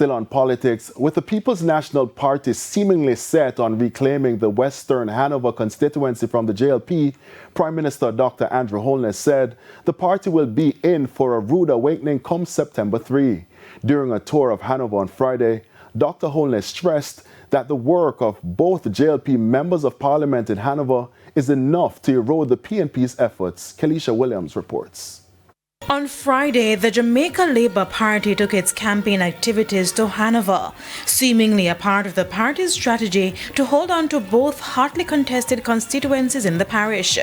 Still on politics, with the People's National Party seemingly set on reclaiming the Western Hanover constituency from the JLP, Prime Minister Dr. Andrew Holness said the party will be in for a rude awakening come September 3. During a tour of Hanover on Friday, Dr. Holness stressed that the work of both JLP members of Parliament in Hanover is enough to erode the PNP's efforts. Kelisha Williams reports. On Friday, the Jamaica Labour Party took its campaign activities to Hanover, seemingly a part of the party's strategy to hold on to both hotly contested constituencies in the parish.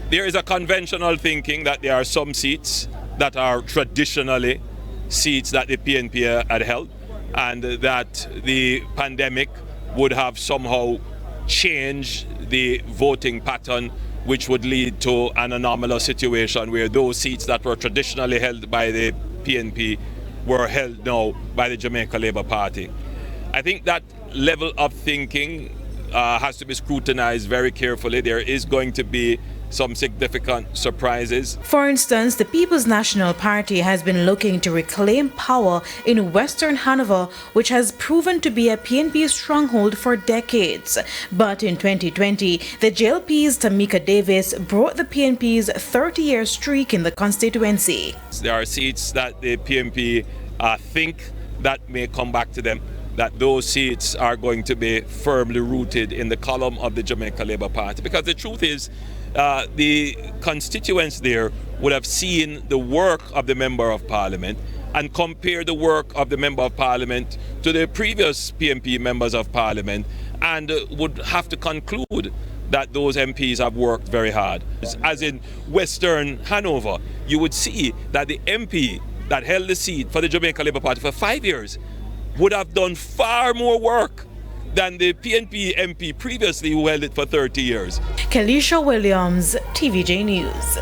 There is a conventional thinking that there are some seats that are traditionally seats that the PNP had held, and that the pandemic would have somehow changed the voting pattern, which would lead to an anomalous situation where those seats that were traditionally held by the PNP were held now by the Jamaica Labour Party. I think that level of thinking has to be scrutinized very carefully. There is going to be some significant surprises. For instance, the People's National Party has been looking to reclaim power in Western Hanover, which has proven to be a PNP stronghold for decades. But in 2020, the JLP's Tamika Davis broke the PNP's 30-year streak in the constituency. There are seats that the PNP think that may come back to them, that those seats are going to be firmly rooted in the column of the Jamaica Labour Party. Because the truth is, the constituents there would have seen the work of the Member of Parliament and compare the work of the Member of Parliament to the previous PNP Members of Parliament, and would have to conclude that those MPs have worked very hard. As in Western Hanover, you would see that the MP that held the seat for the Jamaica Labour Party for 5 years would have done far more work than the PNP MP previously who held it for 30 years. Kelisha Williams, TVJ News.